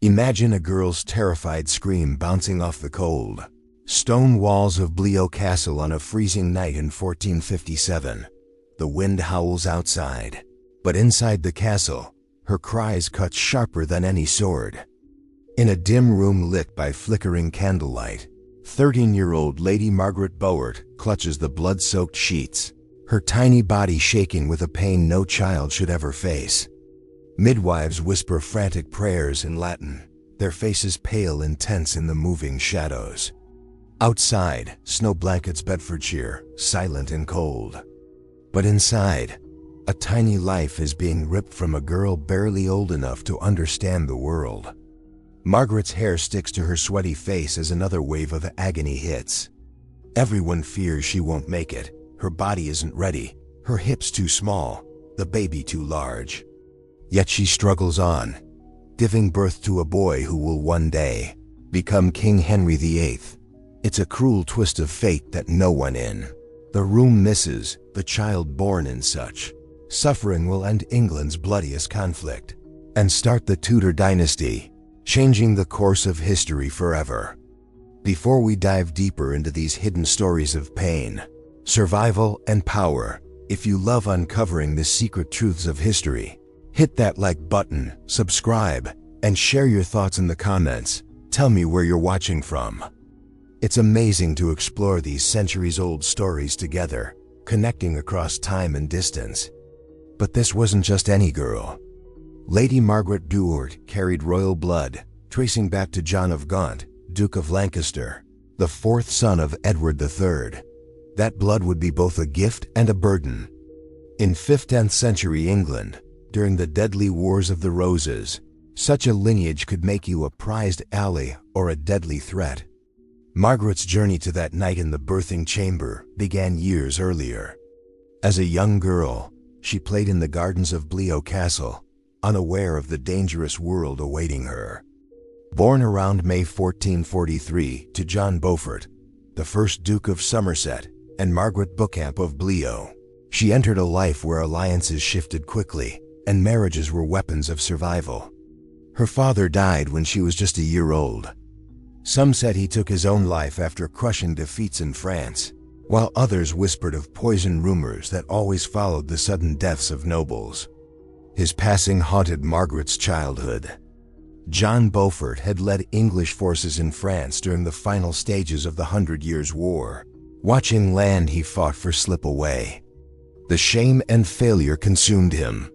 Imagine a girl's terrified scream bouncing off the cold stone walls of Pembroke Castle on a freezing night in 1457. The wind howls outside, but inside the castle, her cries cut sharper than any sword. In a dim room lit by flickering candlelight, 13-year-old Lady Margaret Beaufort clutches the blood-soaked sheets, her tiny body shaking with a pain no child should ever face. Midwives whisper frantic prayers in Latin, their faces pale and tense in the moving shadows. Outside, snow blankets Bedfordshire, silent and cold. But inside, a tiny life is being ripped from a girl barely old enough to understand the world. Margaret's hair sticks to her sweaty face as another wave of agony hits. Everyone fears she won't make it. Her body isn't ready, her hips too small, the baby too large. Yet she struggles on, giving birth to a boy who will one day become King Henry VIII. It's a cruel twist of fate that no one in the room misses. The child born in such suffering will end England's bloodiest conflict and start the Tudor dynasty, changing the course of history forever. Before we dive deeper into these hidden stories of pain, survival, and power, if you love uncovering the secret truths of history, hit that like button, subscribe, and share your thoughts in the comments. Tell me where you're watching from. It's amazing to explore these centuries-old stories together, connecting across time and distance. But this wasn't just any girl. Lady Margaret Beaufort carried royal blood, tracing back to John of Gaunt, Duke of Lancaster, the fourth son of Edward III. That blood would be both a gift and a burden. In 15th century England, during the deadly Wars of the Roses, such a lineage could make you a prized ally or a deadly threat. Margaret's journey to that night in the birthing chamber began years earlier. As a young girl, she played in the gardens of Pembroke Castle, unaware of the dangerous world awaiting her. Born around May 1443 to John Beaufort, the first Duke of Somerset, and Margaret Beauchamp of Pembroke, she entered a life where alliances shifted quickly and marriages were weapons of survival. Her father died when she was just a year old. Some said he took his own life after crushing defeats in France, while others whispered of poison rumors that always followed the sudden deaths of nobles. His passing haunted Margaret's childhood. John Beaufort had led English forces in France during the final stages of the 100 Years' War, watching land he fought for slip away. The shame and failure consumed him.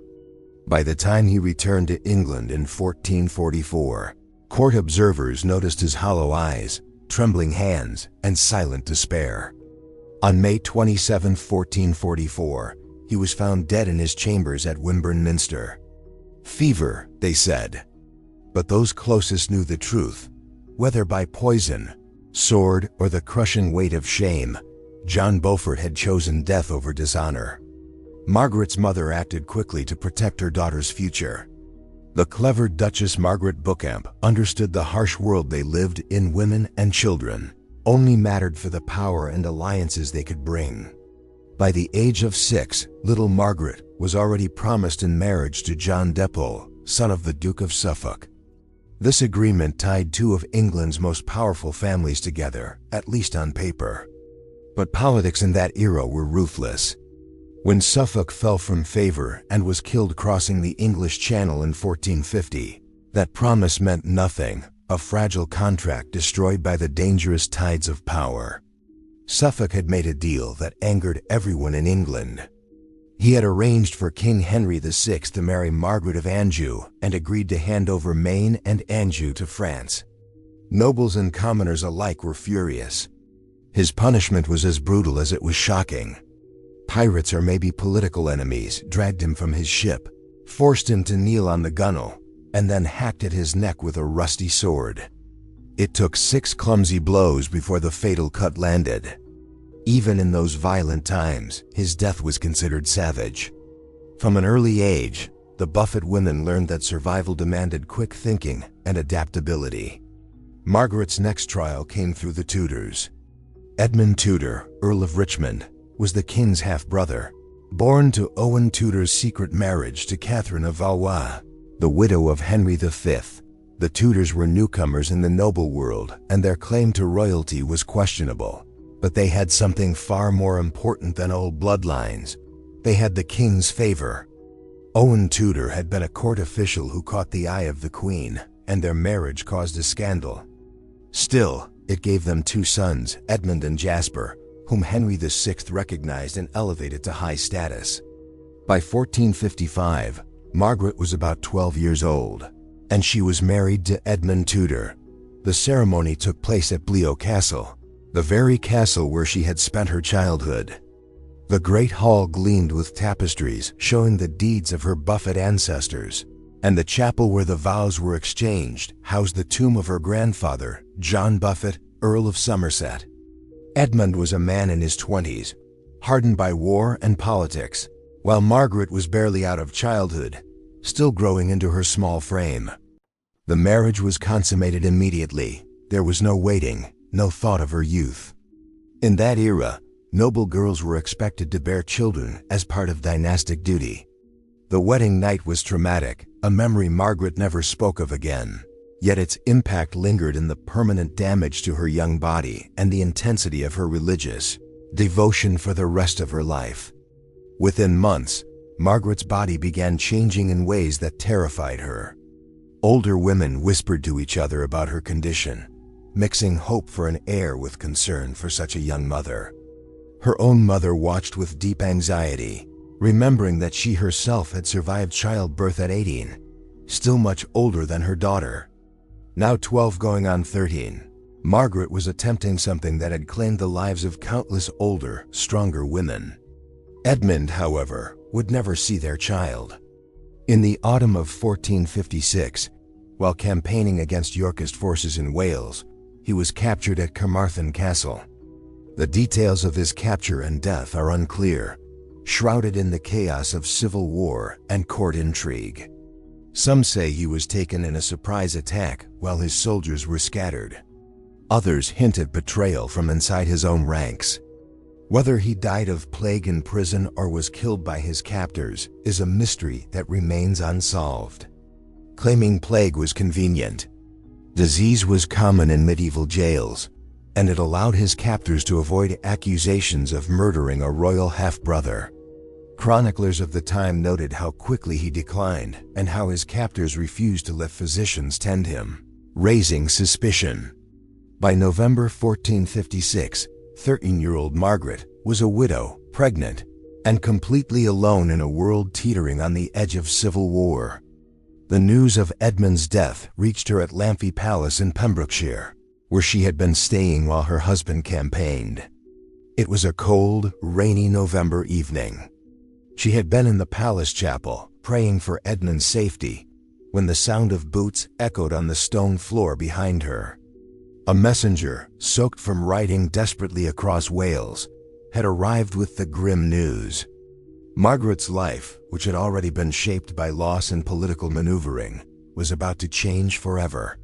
By the time he returned to England in 1444, court observers noticed his hollow eyes, trembling hands, and silent despair. On May 27, 1444, he was found dead in his chambers at Wimborne Minster. Fever, they said. But those closest knew the truth. Whether by poison, sword, or the crushing weight of shame, John Beaufort had chosen death over dishonor. Margaret's mother acted quickly to protect her daughter's future. The clever Duchess Margaret Beauchamp understood the harsh world they lived in. Women and children only mattered for the power and alliances they could bring. By the age of 6, little Margaret was already promised in marriage to John Depole, son of the Duke of Suffolk. This agreement tied two of England's most powerful families together, at least on paper. But politics in that era were ruthless. When Suffolk fell from favor and was killed crossing the English Channel in 1450, that promise meant nothing, a fragile contract destroyed by the dangerous tides of power. Suffolk had made a deal that angered everyone in England. He had arranged for King Henry VI to marry Margaret of Anjou and agreed to hand over Maine and Anjou to France. Nobles and commoners alike were furious. His punishment was as brutal as it was shocking. Pirates or maybe political enemies dragged him from his ship, forced him to kneel on the gunwale, and then hacked at his neck with a rusty sword. It took 6 clumsy blows before the fatal cut landed. Even in those violent times, his death was considered savage. From an early age, the Beaufort women learned that survival demanded quick thinking and adaptability. Margaret's next trial came through the Tudors. Edmund Tudor, Earl of Richmond, was the king's half-brother, born to Owen Tudor's secret marriage to Catherine of Valois, the widow of Henry V. The Tudors were newcomers in the noble world, and their claim to royalty was questionable. But they had something far more important than old bloodlines. They had the king's favor. Owen Tudor had been a court official who caught the eye of the queen, and their marriage caused a scandal. Still, it gave them two sons, Edmund and Jasper, whom Henry VI recognized and elevated to high status. By 1455, Margaret was about 12 years old, and she was married to Edmund Tudor. The ceremony took place at Pembroke Castle, the very castle where she had spent her childhood. The great hall gleamed with tapestries showing the deeds of her Beaufort ancestors, and the chapel where the vows were exchanged housed the tomb of her grandfather, John Beaufort, Earl of Somerset. Edmund was a man in his 20s, hardened by war and politics, while Margaret was barely out of childhood, still growing into her small frame. The marriage was consummated immediately. There was no waiting, no thought of her youth. In that era, noble girls were expected to bear children as part of dynastic duty. The wedding night was traumatic, a memory Margaret never spoke of again. Yet its impact lingered in the permanent damage to her young body and the intensity of her religious devotion for the rest of her life. Within months, Margaret's body began changing in ways that terrified her. Older women whispered to each other about her condition, mixing hope for an heir with concern for such a young mother. Her own mother watched with deep anxiety, remembering that she herself had survived childbirth at 18, still much older than her daughter. Now 12 going on 13, Margaret was attempting something that had claimed the lives of countless older, stronger women. Edmund, however, would never see their child. In the autumn of 1456, while campaigning against Yorkist forces in Wales, he was captured at Pembroke Castle. The details of his capture and death are unclear, shrouded in the chaos of civil war and court intrigue. Some say he was taken in a surprise attack while his soldiers were scattered. Others hint at betrayal from inside his own ranks. Whether he died of plague in prison or was killed by his captors is a mystery that remains unsolved. Claiming plague was convenient. Disease was common in medieval jails, and it allowed his captors to avoid accusations of murdering a royal half-brother. Chroniclers of the time noted how quickly he declined and how his captors refused to let physicians tend him, raising suspicion. By November 1456, 13-year-old Margaret was a widow, pregnant, and completely alone in a world teetering on the edge of civil war. The news of Edmund's death reached her at Lamphy Palace in Pembrokeshire, where she had been staying while her husband campaigned. It was a cold, rainy November evening. She had been in the palace chapel, praying for Edmund's safety, when the sound of boots echoed on the stone floor behind her. A messenger, soaked from riding desperately across Wales, had arrived with the grim news. Margaret's life, which had already been shaped by loss and political maneuvering, was about to change forever.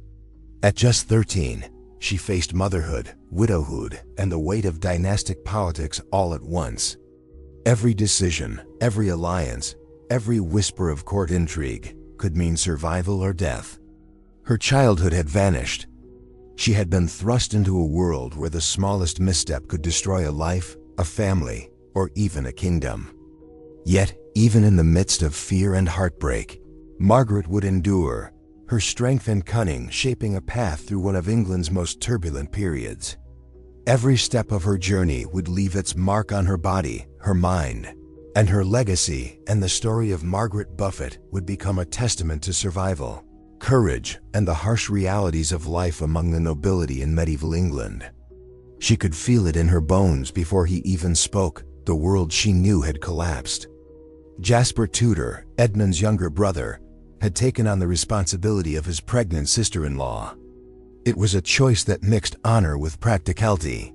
At just 13, she faced motherhood, widowhood, and the weight of dynastic politics all at once. Every decision, every alliance, every whisper of court intrigue could mean survival or death. Her childhood had vanished. She had been thrust into a world where the smallest misstep could destroy a life, a family, or even a kingdom. Yet, even in the midst of fear and heartbreak, Margaret would endure, her strength and cunning shaping a path through one of England's most turbulent periods. Every step of her journey would leave its mark on her body, her mind, and her legacy and the story of Margaret Beaufort would become a testament to survival, courage, and the harsh realities of life among the nobility in medieval England. She could feel it in her bones before he even spoke. The world she knew had collapsed. Jasper Tudor, Edmund's younger brother, had taken on the responsibility of his pregnant sister-in-law. It was a choice that mixed honor with practicality.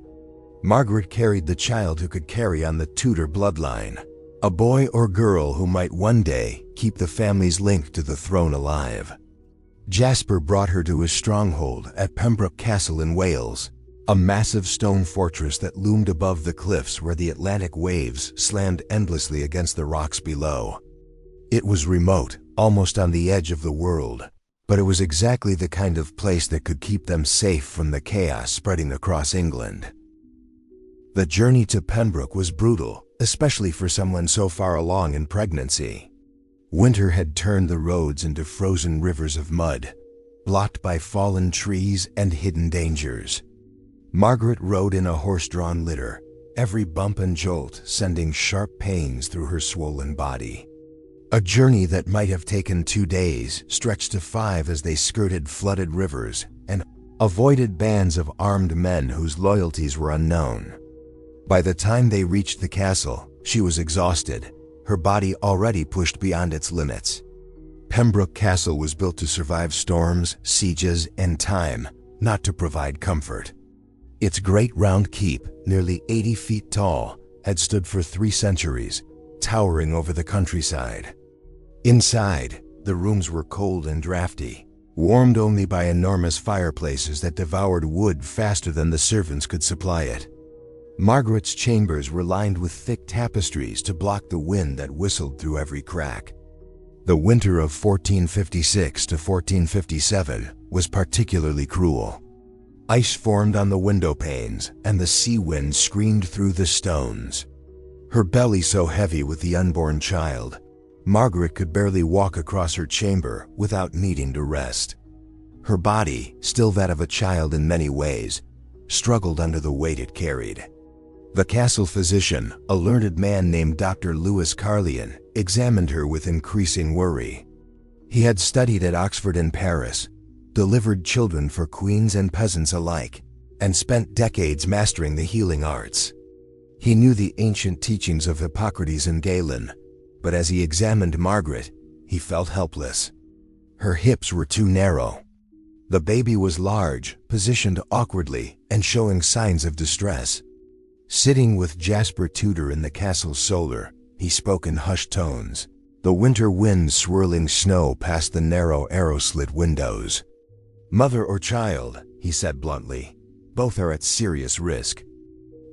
Margaret carried the child who could carry on the Tudor bloodline, a boy or girl who might one day keep the family's link to the throne alive. Jasper brought her to his stronghold at Pembroke Castle in Wales, a massive stone fortress that loomed above the cliffs where the Atlantic waves slammed endlessly against the rocks below. It was remote, almost on the edge of the world, but it was exactly the kind of place that could keep them safe from the chaos spreading across England. The journey to Pembroke was brutal, especially for someone so far along in pregnancy. Winter had turned the roads into frozen rivers of mud, blocked by fallen trees and hidden dangers. Margaret rode in a horse-drawn litter, every bump and jolt sending sharp pains through her swollen body. A journey that might have taken 2 days stretched to 5 as they skirted flooded rivers and avoided bands of armed men whose loyalties were unknown. By the time they reached the castle, she was exhausted, her body already pushed beyond its limits. Pembroke Castle was built to survive storms, sieges, and time, not to provide comfort. Its great round keep, nearly 80 feet tall, had stood for 3 centuries, towering over the countryside. Inside, the rooms were cold and drafty, warmed only by enormous fireplaces that devoured wood faster than the servants could supply it. Margaret's chambers were lined with thick tapestries to block the wind that whistled through every crack. The winter of 1456 to 1457 was particularly cruel. Ice formed on the window panes, and the sea wind screamed through the stones. Her belly so heavy with the unborn child, Margaret could barely walk across her chamber without needing to rest. Her body, still that of a child in many ways, struggled under the weight it carried. The castle physician, a learned man named Dr. Louis Carlion, examined her with increasing worry. He had studied at Oxford and Paris, delivered children for queens and peasants alike, and spent decades mastering the healing arts. He knew the ancient teachings of Hippocrates and Galen, but as he examined Margaret, he felt helpless. Her hips were too narrow. The baby was large, positioned awkwardly, and showing signs of distress. Sitting with Jasper Tudor in the castle's solar, he spoke in hushed tones, the winter wind swirling snow past the narrow arrow-slit windows. "Mother or child," he said bluntly, "both are at serious risk.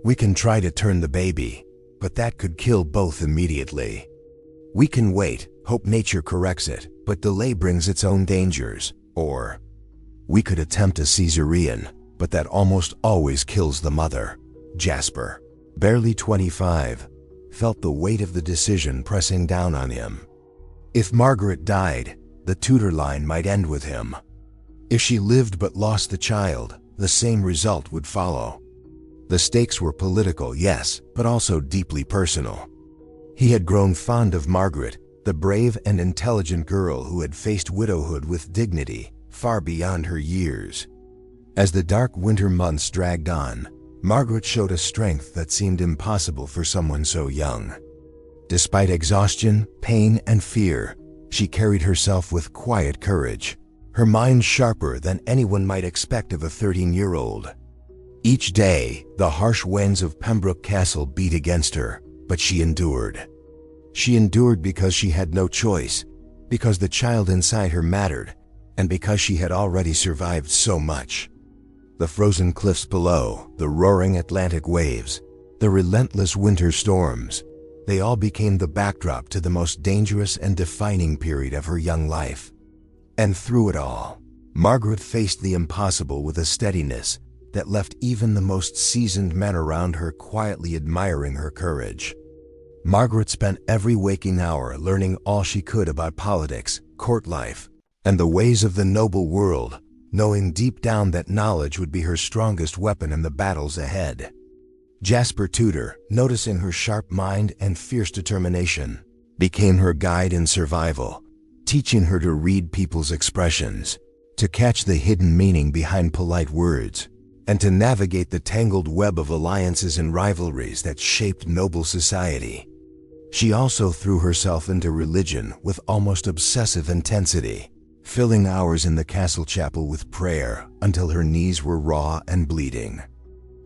We can try to turn the baby, but that could kill both immediately. We can wait, hope nature corrects it, but delay brings its own dangers. Or we could attempt a cesarean, but that almost always kills the mother." Jasper, barely 25, felt the weight of the decision pressing down on him. If Margaret died, the Tudor line might end with him. If she lived but lost the child, the same result would follow. The stakes were political, yes, but also deeply personal. He had grown fond of Margaret, the brave and intelligent girl who had faced widowhood with dignity, far beyond her years. As the dark winter months dragged on, Margaret showed a strength that seemed impossible for someone so young. Despite exhaustion, pain, and fear, she carried herself with quiet courage, her mind sharper than anyone might expect of a 13-year-old. Each day, the harsh winds of Pembroke Castle beat against her, but she endured. She endured because she had no choice, because the child inside her mattered, and because she had already survived so much. The frozen cliffs below, the roaring Atlantic waves, the relentless winter storms, they all became the backdrop to the most dangerous and defining period of her young life. And through it all, Margaret faced the impossible with a steadiness that left even the most seasoned men around her quietly admiring her courage. Margaret spent every waking hour learning all she could about politics, court life, and the ways of the noble world, knowing deep down that knowledge would be her strongest weapon in the battles ahead. Jasper Tudor, noticing her sharp mind and fierce determination, became her guide in survival, teaching her to read people's expressions, to catch the hidden meaning behind polite words, and to navigate the tangled web of alliances and rivalries that shaped noble society. She also threw herself into religion with almost obsessive intensity, filling hours in the castle chapel with prayer until her knees were raw and bleeding.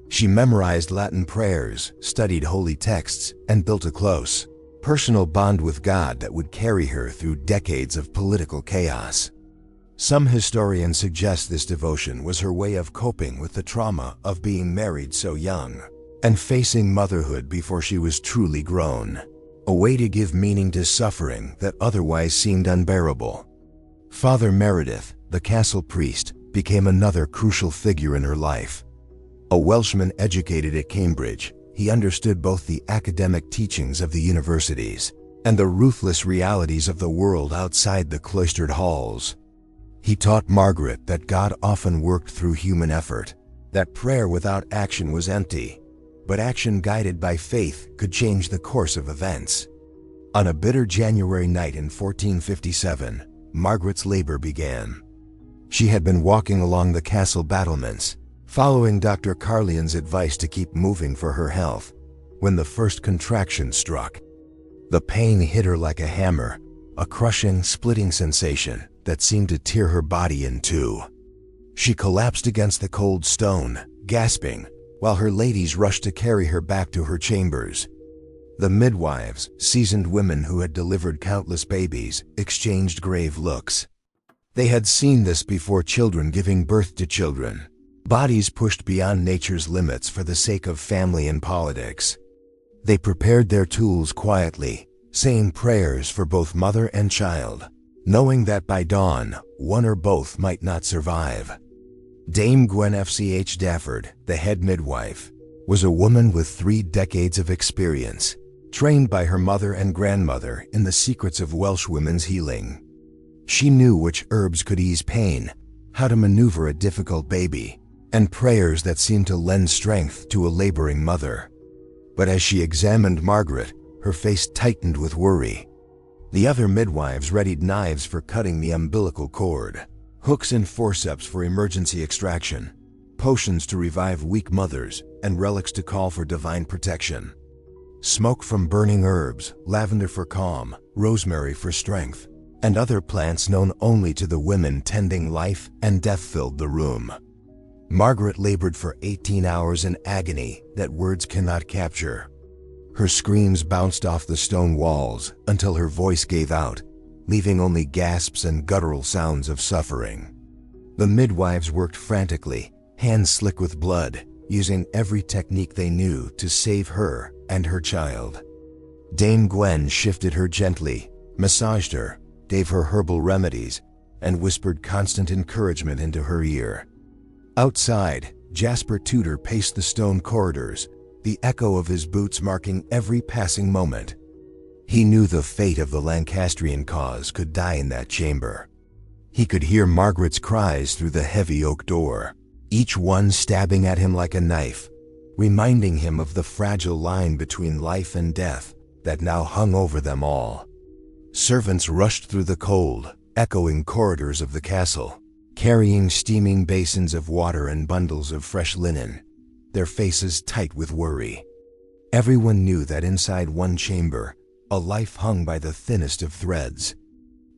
She memorized Latin prayers, studied holy texts, and built a close, personal bond with God that would carry her through decades of political chaos. Some historians suggest this devotion was her way of coping with the trauma of being married so young and facing motherhood before she was truly grown, a way to give meaning to suffering that otherwise seemed unbearable. Father Meredith, the castle priest, became another crucial figure in her life. A Welshman educated at Cambridge, he understood both the academic teachings of the universities and the ruthless realities of the world outside the cloistered halls. He taught Margaret that God often worked through human effort, that prayer without action was empty, but action guided by faith could change the course of events. On a bitter January night in 1457, Margaret's labor began. She had been walking along the castle battlements, following Dr. Carleon's advice to keep moving for her health, when the first contraction struck. The pain hit her like a hammer, a crushing, splitting sensation that seemed to tear her body in two. She collapsed against the cold stone, gasping, while her ladies rushed to carry her back to her chambers. The midwives, seasoned women who had delivered countless babies, exchanged grave looks. They had seen this before: children giving birth to children, bodies pushed beyond nature's limits for the sake of family and politics. They prepared their tools quietly, saying prayers for both mother and child, knowing that by dawn, one or both might not survive. Dame Gwen F.C.H. Dafford, the head midwife, was a woman with 3 decades of experience, trained by her mother and grandmother in the secrets of Welsh women's healing. She knew which herbs could ease pain, how to maneuver a difficult baby, and prayers that seemed to lend strength to a laboring mother. But as she examined Margaret, her face tightened with worry. The other midwives readied knives for cutting the umbilical cord, hooks and forceps for emergency extraction, potions to revive weak mothers, and relics to call for divine protection. Smoke from burning herbs, lavender for calm, rosemary for strength, and other plants known only to the women tending life and death filled the room. Margaret labored for 18 hours in agony that words cannot capture. Her screams bounced off the stone walls until her voice gave out, leaving only gasps and guttural sounds of suffering. The midwives worked frantically, hands slick with blood, using every technique they knew to save her and her child. Dame Gwen shifted her gently, massaged her, gave her herbal remedies, and whispered constant encouragement into her ear. Outside, Jasper Tudor paced the stone corridors, the echo of his boots marking every passing moment. He knew the fate of the Lancastrian cause could die in that chamber. He could hear Margaret's cries through the heavy oak door, each one stabbing at him like a knife, reminding him of the fragile line between life and death that now hung over them all. Servants rushed through the cold, echoing corridors of the castle, carrying steaming basins of water and bundles of fresh linen, their faces tight with worry. Everyone knew that inside one chamber, a life hung by the thinnest of threads.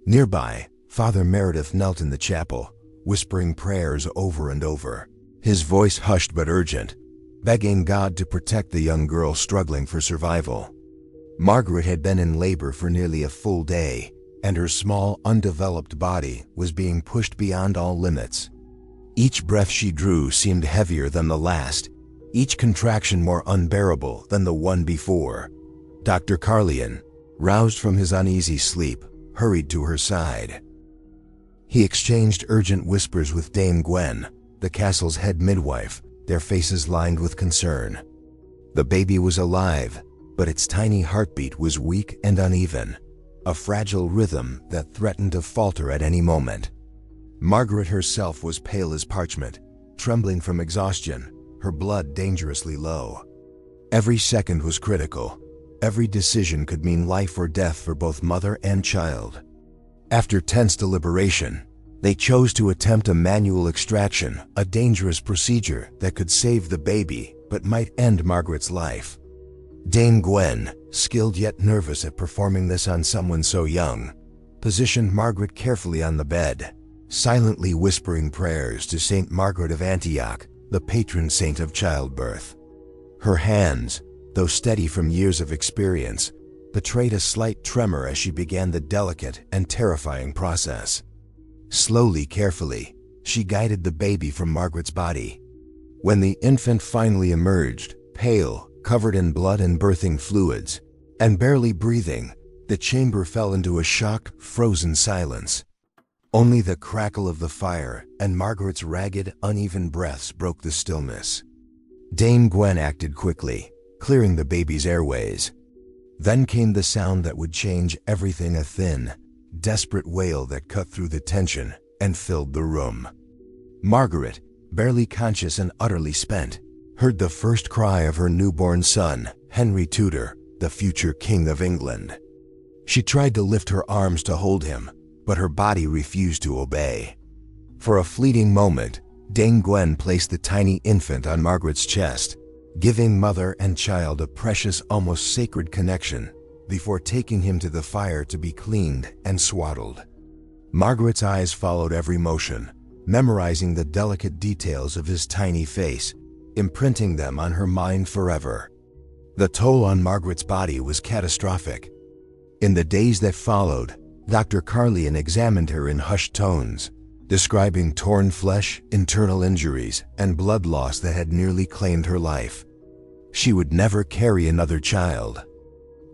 Nearby, Father Meredith knelt in the chapel, whispering prayers over and over, his voice hushed but urgent, begging God to protect the young girl struggling for survival. Margaret had been in labor for nearly a full day, and her small, undeveloped body was being pushed beyond all limits. Each breath she drew seemed heavier than the last, each contraction more unbearable than the one before. Dr. Carleon, roused from his uneasy sleep, hurried to her side. He exchanged urgent whispers with Dame Gwen, the castle's head midwife, their faces lined with concern. The baby was alive, but its tiny heartbeat was weak and uneven, a fragile rhythm that threatened to falter at any moment. Margaret herself was pale as parchment, trembling from exhaustion, her blood dangerously low. Every second was critical. Every decision could mean life or death for both mother and child. After tense deliberation, they chose to attempt a manual extraction, a dangerous procedure that could save the baby but might end Margaret's life. Dame Gwen, skilled yet nervous at performing this on someone so young, positioned Margaret carefully on the bed, silently whispering prayers to Saint Margaret of Antioch, the patron saint of childbirth. Her hands, though steady from years of experience, betrayed a slight tremor as she began the delicate and terrifying process. Slowly, carefully, she guided the baby from Margaret's body. When the infant finally emerged, pale, covered in blood and birthing fluids, and barely breathing, the chamber fell into a shocked, frozen silence. Only the crackle of the fire and Margaret's ragged, uneven breaths broke the stillness. Dame Gwen acted quickly, clearing the baby's airways. Then came the sound that would change everything, a thin, desperate wail that cut through the tension and filled the room. Margaret, barely conscious and utterly spent, heard the first cry of her newborn son, Henry Tudor, the future King of England. She tried to lift her arms to hold him, but her body refused to obey. For a fleeting moment, Dame Gwen placed the tiny infant on Margaret's chest, giving mother and child a precious, almost sacred connection, before taking him to the fire to be cleaned and swaddled. Margaret's eyes followed every motion, memorizing the delicate details of his tiny face, imprinting them on her mind forever. The toll on Margaret's body was catastrophic. In the days that followed, Dr. Carlian examined her in hushed tones, describing torn flesh, internal injuries, and blood loss that had nearly claimed her life. She would never carry another child.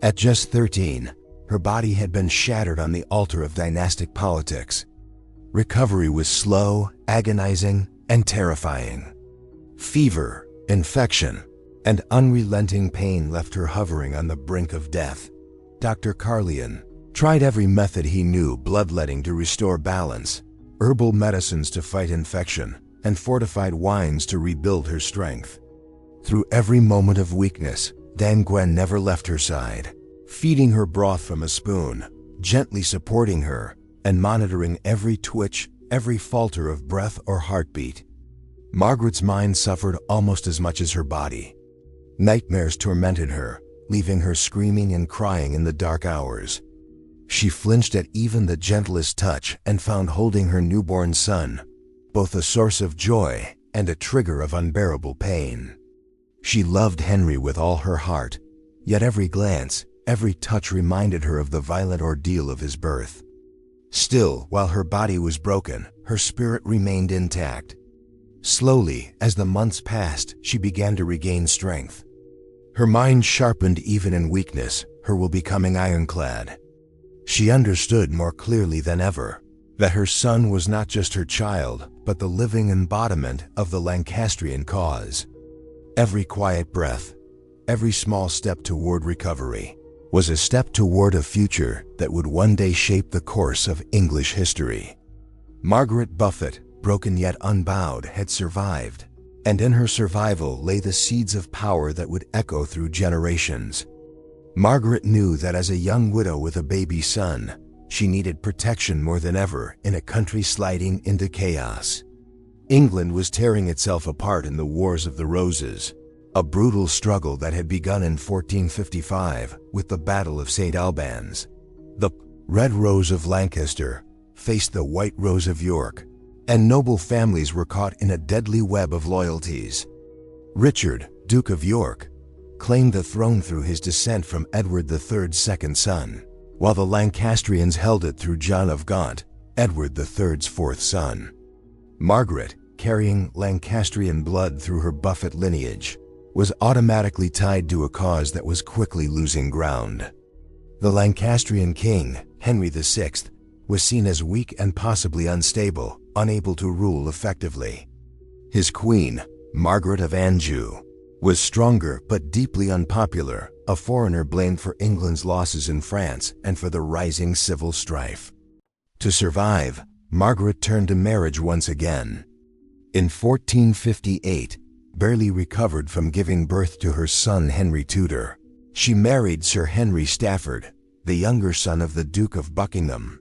At just 13, her body had been shattered on the altar of dynastic politics. Recovery was slow, agonizing, and terrifying. Fever, infection, and unrelenting pain left her hovering on the brink of death. Dr. Carlian tried every method he knew: bloodletting to restore balance, herbal medicines to fight infection, and fortified wines to rebuild her strength. Through every moment of weakness, Dame Gwen never left her side, feeding her broth from a spoon, gently supporting her, and monitoring every twitch, every falter of breath or heartbeat. Margaret's mind suffered almost as much as her body. Nightmares tormented her, leaving her screaming and crying in the dark hours. She flinched at even the gentlest touch and found holding her newborn son both a source of joy and a trigger of unbearable pain. She loved Henry with all her heart, yet every glance, every touch reminded her of the violent ordeal of his birth. Still, while her body was broken, her spirit remained intact. Slowly, as the months passed, she began to regain strength. Her mind sharpened even in weakness, her will becoming ironclad. She understood more clearly than ever that her son was not just her child, but the living embodiment of the Lancastrian cause. Every quiet breath, every small step toward recovery, was a step toward a future that would one day shape the course of English history. Margaret Beaufort, broken yet unbowed, had survived, and in her survival lay the seeds of power that would echo through generations. Margaret knew that as a young widow with a baby son, she needed protection more than ever in a country sliding into chaos. England was tearing itself apart in the Wars of the Roses, a brutal struggle that had begun in 1455 with the Battle of St. Albans. The Red Rose of Lancaster faced the White Rose of York, and noble families were caught in a deadly web of loyalties. Richard, Duke of York, claimed the throne through his descent from Edward III's second son, while the Lancastrians held it through John of Gaunt, Edward III's fourth son. Margaret, carrying Lancastrian blood through her Beaufort lineage, was automatically tied to a cause that was quickly losing ground. The Lancastrian king, Henry VI, was seen as weak and possibly unstable, unable to rule effectively. His queen, Margaret of Anjou, was stronger but deeply unpopular, a foreigner blamed for England's losses in France and for the rising civil strife. To survive, Margaret turned to marriage once again. In 1458, barely recovered from giving birth to her son Henry Tudor, she married Sir Henry Stafford, the younger son of the Duke of Buckingham.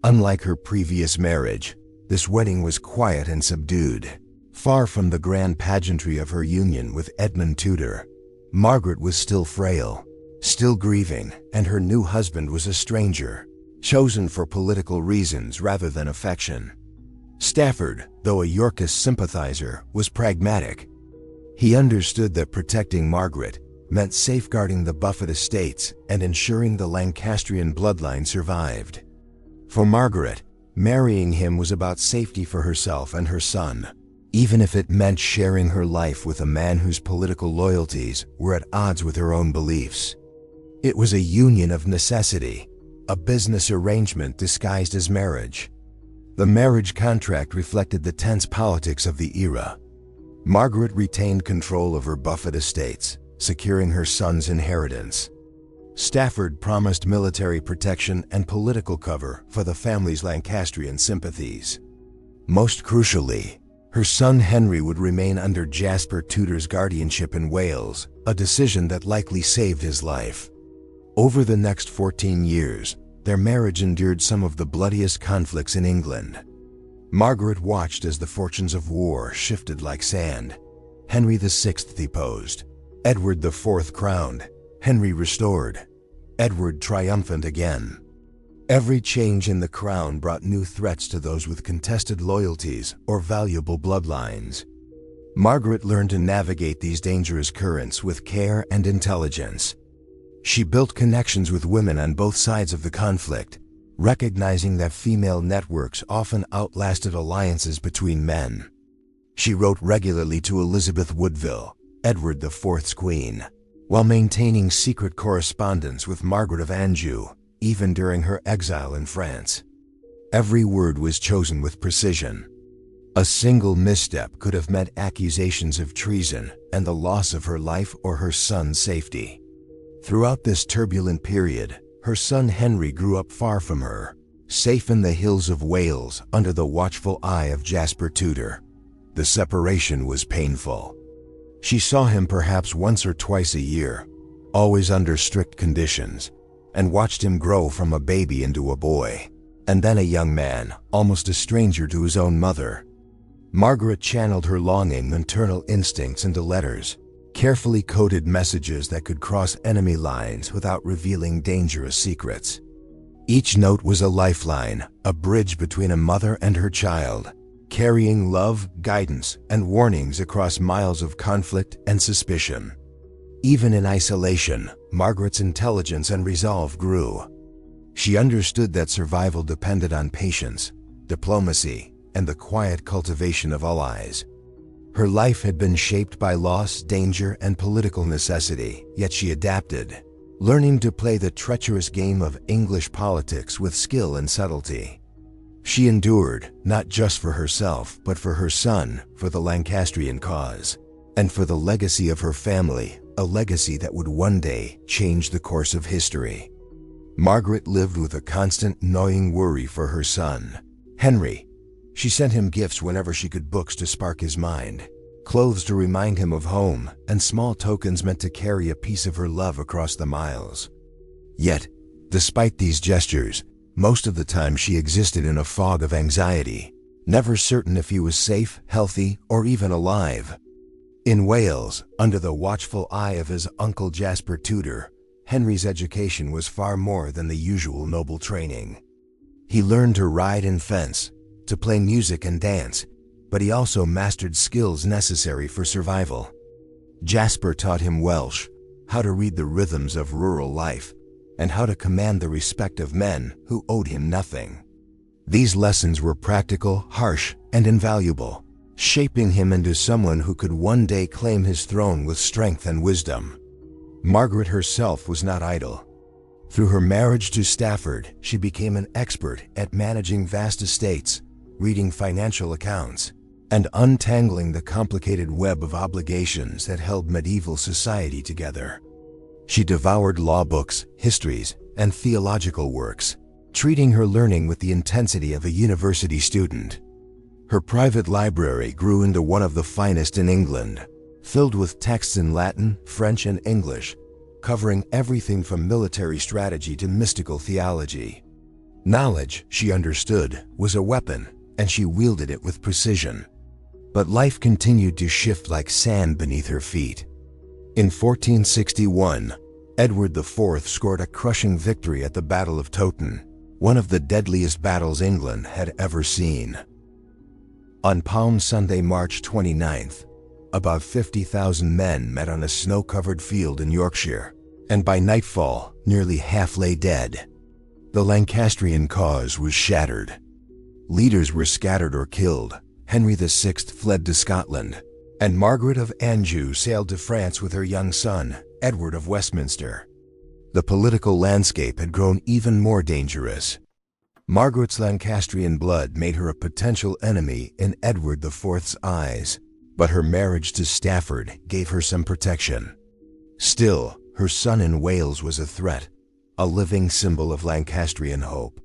Unlike her previous marriage, this wedding was quiet and subdued. Far from the grand pageantry of her union with Edmund Tudor, Margaret was still frail, still grieving, and her new husband was a stranger, chosen for political reasons rather than affection. Stafford, though a Yorkist sympathizer, was pragmatic. He understood that protecting Margaret meant safeguarding the Beaufort estates and ensuring the Lancastrian bloodline survived. For Margaret, marrying him was about safety for herself and her son, even if it meant sharing her life with a man whose political loyalties were at odds with her own beliefs. It was a union of necessity, a business arrangement disguised as marriage. The marriage contract reflected the tense politics of the era. Margaret retained control of her Beaufort estates, securing her son's inheritance. Stafford promised military protection and political cover for the family's Lancastrian sympathies. Most crucially, her son Henry would remain under Jasper Tudor's guardianship in Wales, a decision that likely saved his life. Over the next 14 years, their marriage endured some of the bloodiest conflicts in England. Margaret watched as the fortunes of war shifted like sand. Henry VI deposed, Edward IV crowned, Henry restored, Edward triumphant again. Every change in the crown brought new threats to those with contested loyalties or valuable bloodlines. Margaret learned to navigate these dangerous currents with care and intelligence. She built connections with women on both sides of the conflict, recognizing that female networks often outlasted alliances between men. She wrote regularly to Elizabeth Woodville, Edward IV's queen, while maintaining secret correspondence with Margaret of Anjou, even during her exile in France. Every word was chosen with precision. A single misstep could have meant accusations of treason and the loss of her life or her son's safety. Throughout this turbulent period, her son Henry grew up far from her, safe in the hills of Wales under the watchful eye of Jasper Tudor. The separation was painful. She saw him perhaps once or twice a year, always under strict conditions, and watched him grow from a baby into a boy, and then a young man, almost a stranger to his own mother. Margaret channeled her longing, maternal instincts into letters, carefully coded messages that could cross enemy lines without revealing dangerous secrets. Each note was a lifeline, a bridge between a mother and her child, carrying love, guidance, and warnings across miles of conflict and suspicion. Even in isolation, Margaret's intelligence and resolve grew. She understood that survival depended on patience, diplomacy, and the quiet cultivation of allies. Her life had been shaped by loss, danger, and political necessity, yet she adapted, learning to play the treacherous game of English politics with skill and subtlety. She endured, not just for herself, but for her son, for the Lancastrian cause, and for the legacy of her family, a legacy that would one day change the course of history. Margaret lived with a constant, gnawing worry for her son, Henry. She sent him gifts whenever she could, books to spark his mind, clothes to remind him of home, and small tokens meant to carry a piece of her love across the miles. Yet, despite these gestures, most of the time she existed in a fog of anxiety, never certain if he was safe, healthy, or even alive. In Wales, under the watchful eye of his uncle Jasper Tudor, Henry's education was far more than the usual noble training. He learned to ride and fence, to play music and dance, but he also mastered skills necessary for survival. Jasper taught him Welsh, how to read the rhythms of rural life, and how to command the respect of men who owed him nothing. These lessons were practical, harsh, and invaluable, shaping him into someone who could one day claim his throne with strength and wisdom. Margaret herself was not idle. Through her marriage to Stafford, she became an expert at managing vast estates, reading financial accounts, and untangling the complicated web of obligations that held medieval society together. She devoured law books, histories, and theological works, treating her learning with the intensity of a university student. Her private library grew into one of the finest in England, filled with texts in Latin, French, and English, covering everything from military strategy to mystical theology. Knowledge, she understood, was a weapon, and she wielded it with precision. But life continued to shift like sand beneath her feet. In 1461, Edward IV scored a crushing victory at the Battle of Towton, one of the deadliest battles England had ever seen. On Palm Sunday, March 29th, about 50,000 men met on a snow-covered field in Yorkshire, and by nightfall, nearly half lay dead. The Lancastrian cause was shattered. Leaders were scattered or killed. Henry VI fled to Scotland, and Margaret of Anjou sailed to France with her young son, Edward of Westminster. The political landscape had grown even more dangerous. Margaret's Lancastrian blood made her a potential enemy in Edward IV's eyes, but her marriage to Stafford gave her some protection. Still, her son in Wales was a threat, a living symbol of Lancastrian hope.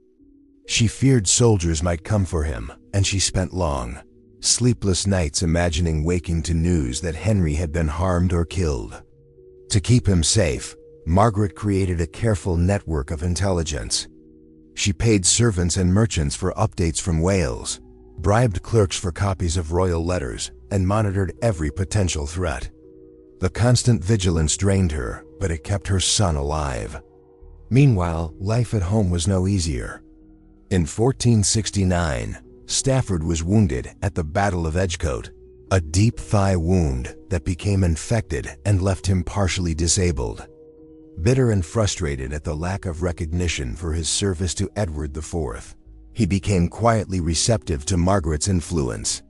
She feared soldiers might come for him, and she spent long, sleepless nights imagining waking to news that Henry had been harmed or killed. To keep him safe, Margaret created a careful network of intelligence. She paid servants and merchants for updates from Wales, bribed clerks for copies of royal letters, and monitored every potential threat. The constant vigilance drained her, but it kept her son alive. Meanwhile, life at home was no easier. In 1469, Stafford was wounded at the Battle of Edgecote, a deep thigh wound that became infected and left him partially disabled. Bitter and frustrated at the lack of recognition for his service to Edward IV, he became quietly receptive to Margaret's influence.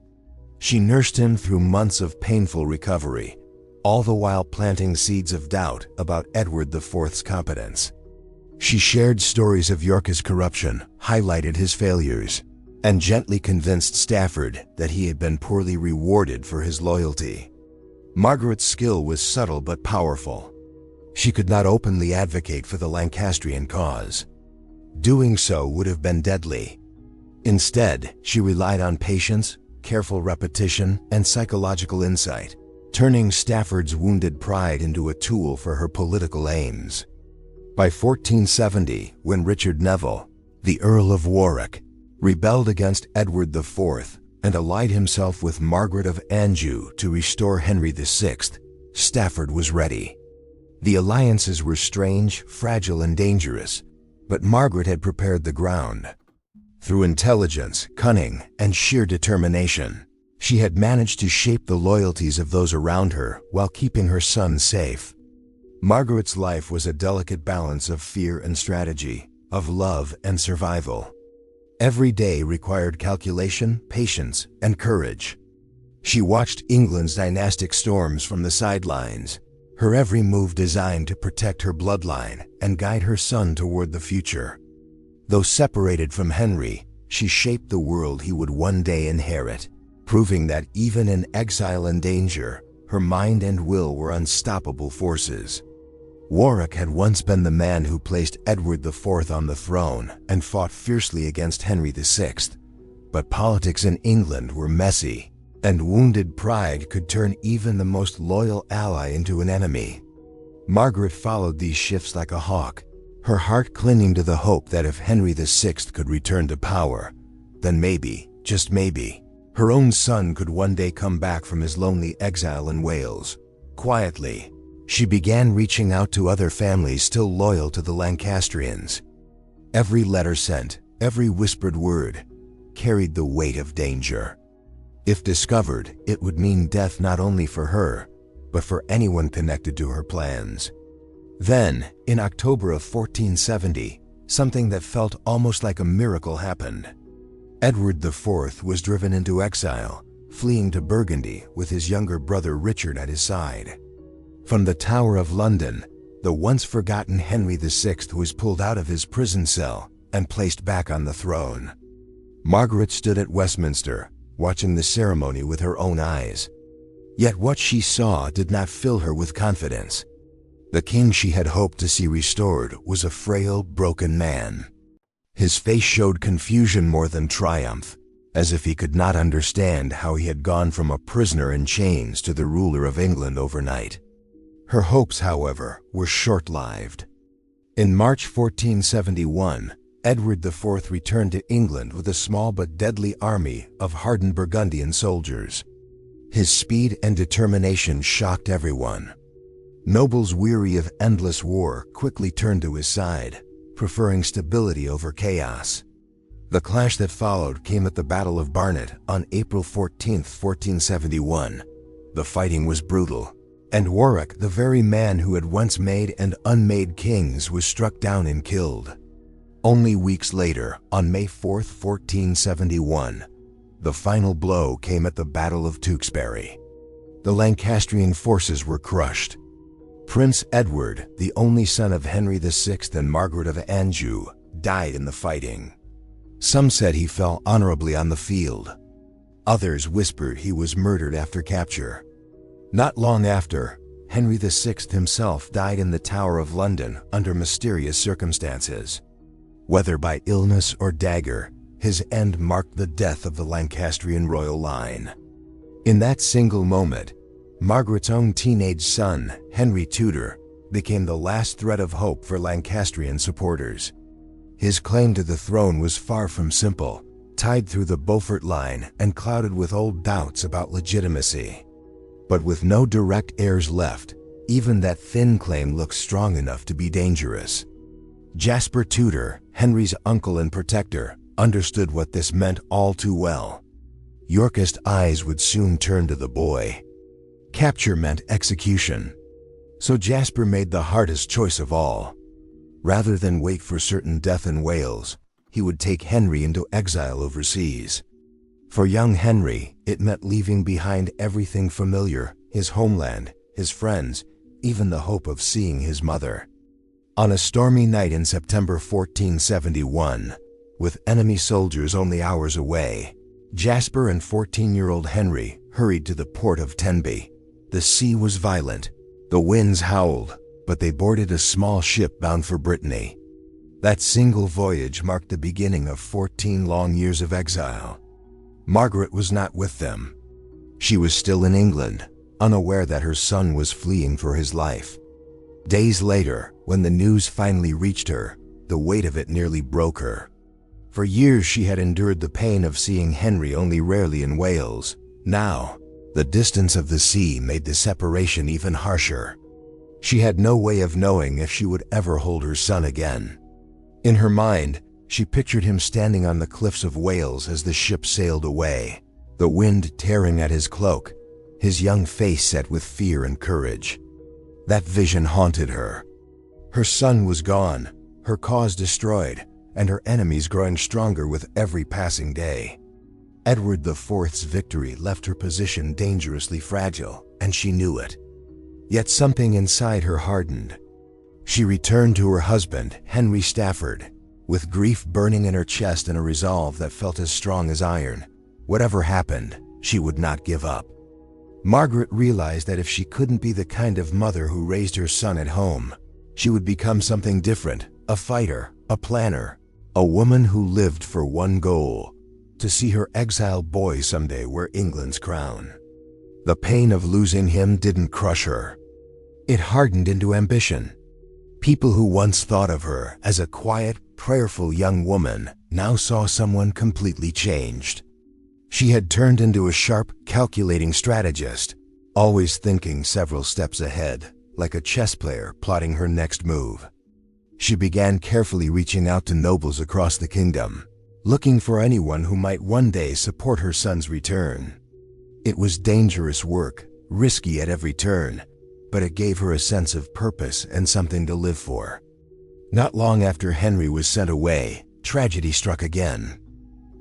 She nursed him through months of painful recovery, all the while planting seeds of doubt about Edward IV's competence. She shared stories of York's corruption, highlighted his failures, and gently convinced Stafford that he had been poorly rewarded for his loyalty. Margaret's skill was subtle but powerful. She could not openly advocate for the Lancastrian cause. Doing so would have been deadly. Instead, she relied on patience, careful repetition, and psychological insight, turning Stafford's wounded pride into a tool for her political aims. By 1470, when Richard Neville, the Earl of Warwick, rebelled against Edward IV and allied himself with Margaret of Anjou to restore Henry VI, Stafford was ready. The alliances were strange, fragile, and dangerous, but Margaret had prepared the ground. Through intelligence, cunning, and sheer determination, she had managed to shape the loyalties of those around her while keeping her son safe. Margaret's life was a delicate balance of fear and strategy, of love and survival. Every day required calculation, patience, and courage. She watched England's dynastic storms from the sidelines, her every move designed to protect her bloodline and guide her son toward the future. Though separated from Henry, she shaped the world he would one day inherit, proving that even in exile and danger, her mind and will were unstoppable forces. Warwick had once been the man who placed Edward IV on the throne and fought fiercely against Henry VI, but politics in England were messy, and wounded pride could turn even the most loyal ally into an enemy. Margaret followed these shifts like a hawk, her heart clinging to the hope that if Henry VI could return to power, then maybe, just maybe, her own son could one day come back from his lonely exile in Wales. Quietly, she began reaching out to other families still loyal to the Lancastrians. Every letter sent, every whispered word, carried the weight of danger. If discovered, it would mean death not only for her, but for anyone connected to her plans. Then, in October of 1470, something that felt almost like a miracle happened. Edward IV was driven into exile, fleeing to Burgundy with his younger brother Richard at his side. From the Tower of London, the once forgotten Henry VI was pulled out of his prison cell and placed back on the throne. Margaret stood at Westminster, watching the ceremony with her own eyes. Yet what she saw did not fill her with confidence. The king she had hoped to see restored was a frail, broken man. His face showed confusion more than triumph, as if he could not understand how he had gone from a prisoner in chains to the ruler of England overnight. Her hopes, however, were short-lived. In March 1471, Edward IV returned to England with a small but deadly army of hardened Burgundian soldiers. His speed and determination shocked everyone. Nobles weary of endless war quickly turned to his side, preferring stability over chaos. The clash that followed came at the Battle of Barnet on April 14, 1471. The fighting was brutal, and Warwick, the very man who had once made and unmade kings, was struck down and killed. Only weeks later, on May 4, 1471, the final blow came at the Battle of Tewkesbury. The Lancastrian forces were crushed. Prince Edward, the only son of Henry VI and Margaret of Anjou, died in the fighting. Some said he fell honorably on the field. Others whispered he was murdered after capture. Not long after, Henry VI himself died in the Tower of London under mysterious circumstances. Whether by illness or dagger, his end marked the death of the Lancastrian royal line. In that single moment, Margaret's own teenage son, Henry Tudor, became the last thread of hope for Lancastrian supporters. His claim to the throne was far from simple, tied through the Beaufort line and clouded with old doubts about legitimacy. But with no direct heirs left, even that thin claim looked strong enough to be dangerous. Jasper Tudor, Henry's uncle and protector, understood what this meant all too well. Yorkist eyes would soon turn to the boy. Capture meant execution. So Jasper made the hardest choice of all. Rather than wait for certain death in Wales, he would take Henry into exile overseas. For young Henry, it meant leaving behind everything familiar, his homeland, his friends, even the hope of seeing his mother. On a stormy night in September 1471, with enemy soldiers only hours away, Jasper and 14-year-old Henry hurried to the port of Tenby. The sea was violent, the winds howled, but they boarded a small ship bound for Brittany. That single voyage marked the beginning of 14 long years of exile. Margaret was not with them. She was still in England, unaware that her son was fleeing for his life. Days later, when the news finally reached her, the weight of it nearly broke her. For years she had endured the pain of seeing Henry only rarely in Wales. Now, the distance of the sea made the separation even harsher. She had no way of knowing if she would ever hold her son again. In her mind, she pictured him standing on the cliffs of Wales as the ship sailed away, the wind tearing at his cloak, his young face set with fear and courage. That vision haunted her. Her son was gone, her cause destroyed, and her enemies growing stronger with every passing day. Edward IV's victory left her position dangerously fragile, and she knew it. Yet something inside her hardened. She returned to her husband, Henry Stafford, with grief burning in her chest and a resolve that felt as strong as iron. Whatever happened, she would not give up. Margaret realized that if she couldn't be the kind of mother who raised her son at home, she would become something different, a fighter, a planner, a woman who lived for one goal: to see her exiled boy someday wear England's crown. The pain of losing him didn't crush her. It hardened into ambition. People who once thought of her as a quiet, prayerful young woman now saw someone completely changed. She had turned into a sharp, calculating strategist, always thinking several steps ahead, like a chess player plotting her next move. She began carefully reaching out to nobles across the kingdom, looking for anyone who might one day support her son's return. It was dangerous work, risky at every turn, but it gave her a sense of purpose and something to live for. Not long after Henry was sent away, tragedy struck again.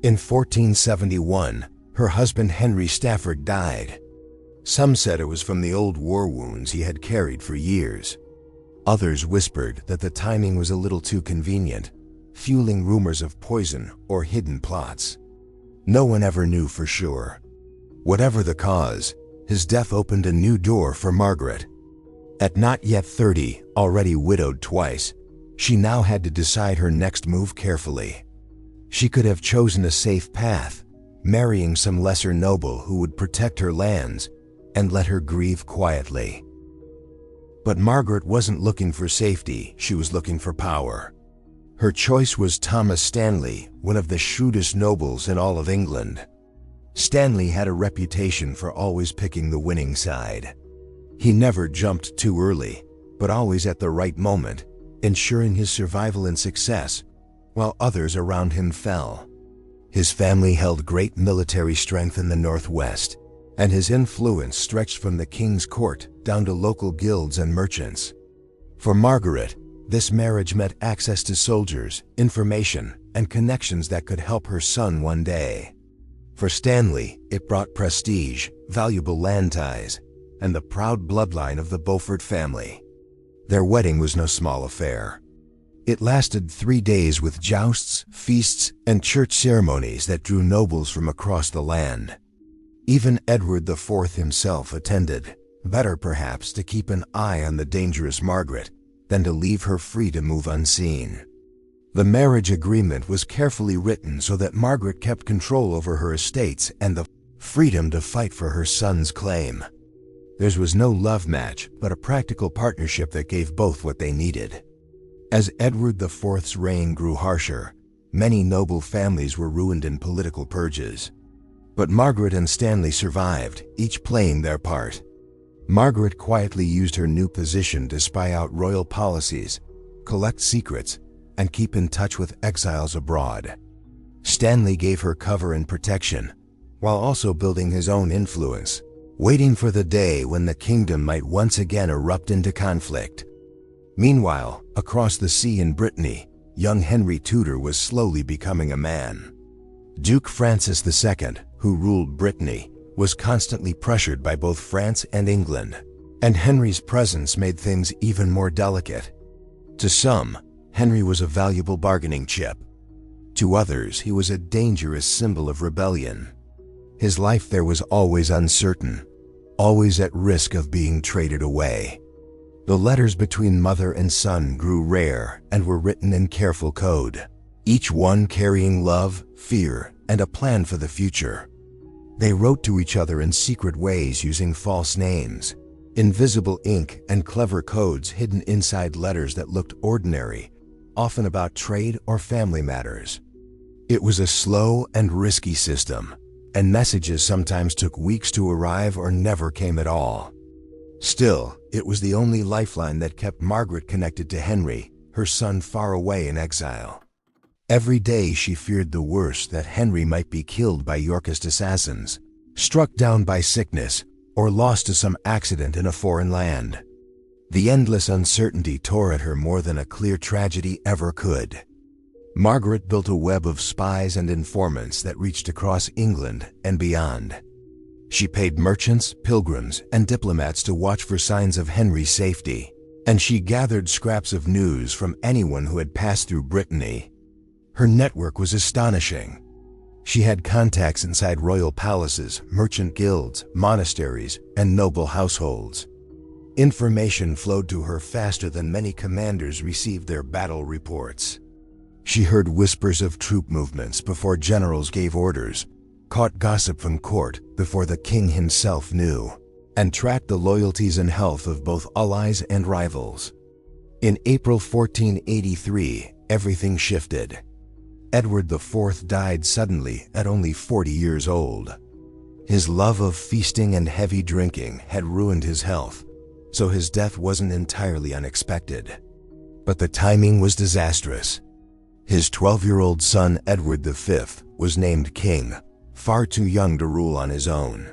In 1471, her husband Henry Stafford died. Some said it was from the old war wounds he had carried for years. Others whispered that the timing was a little too convenient, fueling rumors of poison or hidden plots. No one ever knew for sure. Whatever the cause, his death opened a new door for Margaret. At not yet 30, already widowed twice, she now had to decide her next move carefully. She could have chosen a safe path, marrying some lesser noble who would protect her lands and let her grieve quietly. But Margaret wasn't looking for safety, she was looking for power. Her choice was Thomas Stanley, one of the shrewdest nobles in all of England. Stanley had a reputation for always picking the winning side. He never jumped too early, but always at the right moment, ensuring his survival and success, while others around him fell. His family held great military strength in the Northwest, and his influence stretched from the king's court down to local guilds and merchants. For Margaret, this marriage meant access to soldiers, information, and connections that could help her son one day. For Stanley, it brought prestige, valuable land ties, and the proud bloodline of the Beaufort family. Their wedding was no small affair. It lasted 3 days with jousts, feasts, and church ceremonies that drew nobles from across the land. Even Edward IV himself attended, better perhaps to keep an eye on the dangerous Margaret than to leave her free to move unseen. The marriage agreement was carefully written so that Margaret kept control over her estates and the freedom to fight for her son's claim. Theirs was no love match, but a practical partnership that gave both what they needed. As Edward IV's reign grew harsher, many noble families were ruined in political purges. But Margaret and Stanley survived, each playing their part. Margaret quietly used her new position to spy out royal policies, collect secrets, and keep in touch with exiles abroad. Stanley gave her cover and protection, while also building his own influence, waiting for the day when the kingdom might once again erupt into conflict. Meanwhile, across the sea in Brittany, young Henry Tudor was slowly becoming a man. Duke Francis II, who ruled Brittany, was constantly pressured by both France and England, and Henry's presence made things even more delicate. To some, Henry was a valuable bargaining chip. To others, he was a dangerous symbol of rebellion. His life there was always uncertain, always at risk of being traded away. The letters between mother and son grew rare and were written in careful code, each one carrying love, fear, and a plan for the future. They wrote to each other in secret ways using false names, invisible ink, and clever codes hidden inside letters that looked ordinary, often about trade or family matters. It was a slow and risky system, and messages sometimes took weeks to arrive or never came at all. Still, it was the only lifeline that kept Margaret connected to Henry, her son far away in exile. Every day she feared the worst, that Henry might be killed by Yorkist assassins, struck down by sickness, or lost to some accident in a foreign land. The endless uncertainty tore at her more than a clear tragedy ever could. Margaret built a web of spies and informants that reached across England and beyond. She paid merchants, pilgrims, and diplomats to watch for signs of Henry's safety, and she gathered scraps of news from anyone who had passed through Brittany. Her network was astonishing. She had contacts inside royal palaces, merchant guilds, monasteries, and noble households. Information flowed to her faster than many commanders received their battle reports. She heard whispers of troop movements before generals gave orders, caught gossip from court before the king himself knew, and tracked the loyalties and health of both allies and rivals. In April 1483, everything shifted. Edward IV died suddenly at only 40 years old. His love of feasting and heavy drinking had ruined his health, so his death wasn't entirely unexpected. But the timing was disastrous. His 12-year-old son Edward V was named king, far too young to rule on his own.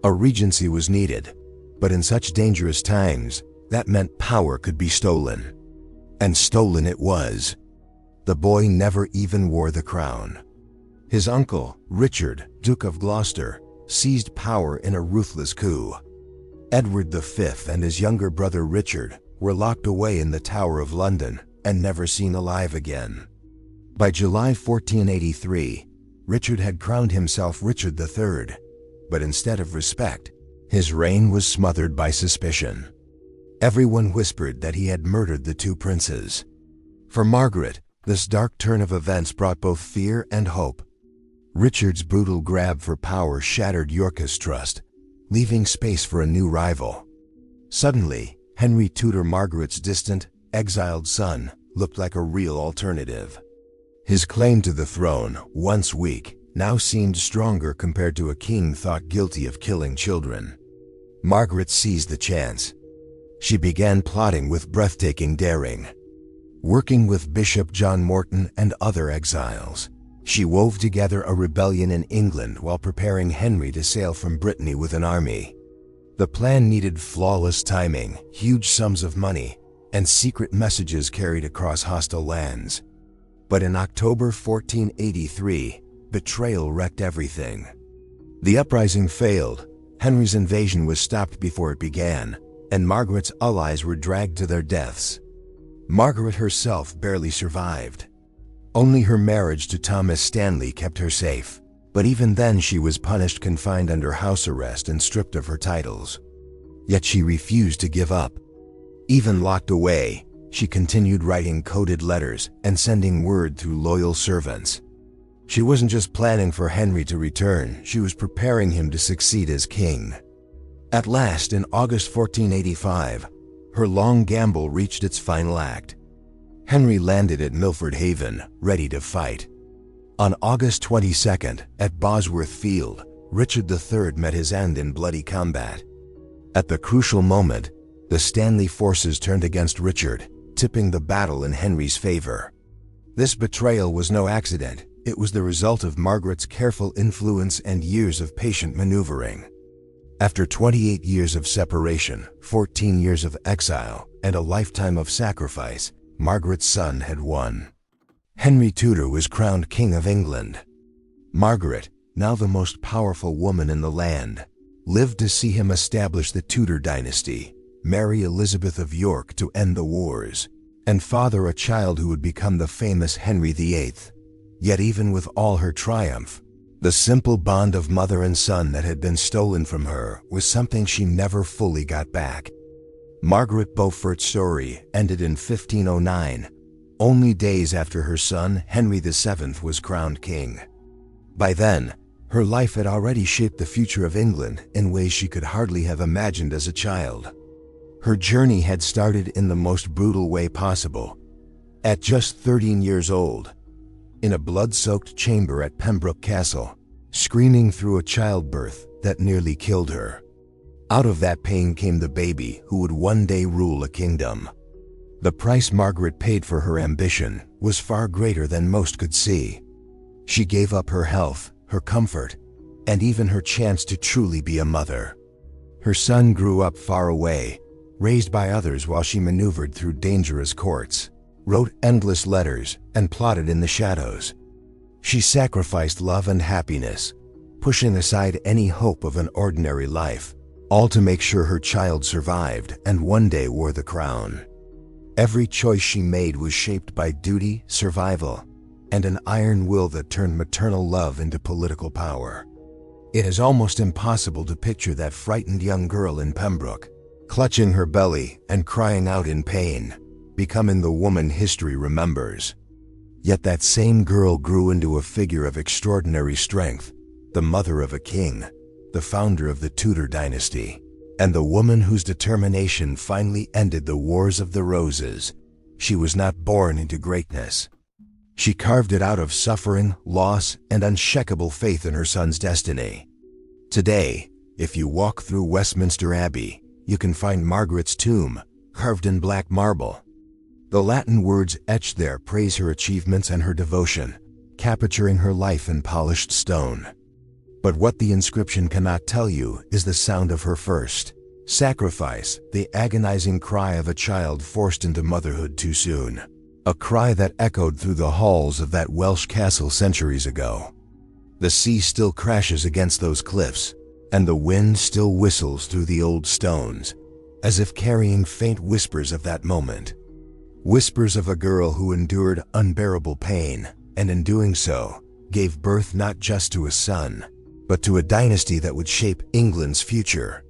A regency was needed, but in such dangerous times, that meant power could be stolen. And stolen it was. The boy never even wore the crown. His uncle, Richard, Duke of Gloucester, seized power in a ruthless coup. Edward V and his younger brother Richard were locked away in the Tower of London and never seen alive again. By July 1483, Richard had crowned himself Richard III, but instead of respect, his reign was smothered by suspicion. Everyone whispered that he had murdered the two princes. For Margaret, this dark turn of events brought both fear and hope. Richard's brutal grab for power shattered Yorkist trust, leaving space for a new rival. Suddenly, Henry Tudor, Margaret's distant, exiled son, looked like a real alternative. His claim to the throne, once weak, now seemed stronger compared to a king thought guilty of killing children. Margaret seized the chance. She began plotting with breathtaking daring. Working with Bishop John Morton and other exiles, she wove together a rebellion in England while preparing Henry to sail from Brittany with an army. The plan needed flawless timing, huge sums of money, and secret messages carried across hostile lands. But in October 1483, betrayal wrecked everything. The uprising failed, Henry's invasion was stopped before it began, and Margaret's allies were dragged to their deaths. Margaret herself barely survived. Only her marriage to Thomas Stanley kept her safe, but even then she was punished, confined under house arrest, and stripped of her titles. Yet she refused to give up. Even locked away, she continued writing coded letters and sending word through loyal servants. She wasn't just planning for Henry to return, she was preparing him to succeed as king. At last, in August 1485, her long gamble reached its final act. Henry landed at Milford Haven, ready to fight. On August 22nd, at Bosworth Field, Richard III met his end in bloody combat. At the crucial moment, the Stanley forces turned against Richard, tipping the battle in Henry's favor. This betrayal was no accident. It was the result of Margaret's careful influence and years of patient maneuvering. After 28 years of separation, 14 years of exile, and a lifetime of sacrifice, Margaret's son had won. Henry Tudor was crowned King of England. Margaret, now the most powerful woman in the land, lived to see him establish the Tudor dynasty, marry Elizabeth of York to end the wars, and father a child who would become the famous Henry VIII. Yet even with all her triumph, the simple bond of mother and son that had been stolen from her was something she never fully got back. Margaret Beaufort's story ended in 1509, only days after her son Henry VII was crowned king. By then, her life had already shaped the future of England in ways she could hardly have imagined as a child. Her journey had started in the most brutal way possible. At just 13 years old, in a blood-soaked chamber at Pembroke Castle, screaming through a childbirth that nearly killed her. Out of that pain came the baby who would one day rule a kingdom. The price Margaret paid for her ambition was far greater than most could see. She gave up her health, her comfort, and even her chance to truly be a mother. Her son grew up far away, raised by others while she maneuvered through dangerous courts, wrote endless letters, and plotted in the shadows. She sacrificed love and happiness, pushing aside any hope of an ordinary life, all to make sure her child survived and one day wore the crown. Every choice she made was shaped by duty, survival, and an iron will that turned maternal love into political power. It is almost impossible to picture that frightened young girl in Pembroke, clutching her belly and crying out in pain, becoming the woman history remembers. Yet that same girl grew into a figure of extraordinary strength, the mother of a king, the founder of the Tudor dynasty, and the woman whose determination finally ended the Wars of the Roses. She was not born into greatness. She carved it out of suffering, loss, and unshakable faith in her son's destiny. Today, if you walk through Westminster Abbey, you can find Margaret's tomb, carved in black marble. The Latin words etched there praise her achievements and her devotion, capturing her life in polished stone. But what the inscription cannot tell you is the sound of her first sacrifice, the agonizing cry of a child forced into motherhood too soon. A cry that echoed through the halls of that Welsh castle centuries ago. The sea still crashes against those cliffs, and the wind still whistles through the old stones, as if carrying faint whispers of that moment. Whispers of a girl who endured unbearable pain, and in doing so, gave birth not just to a son, but to a dynasty that would shape England's future.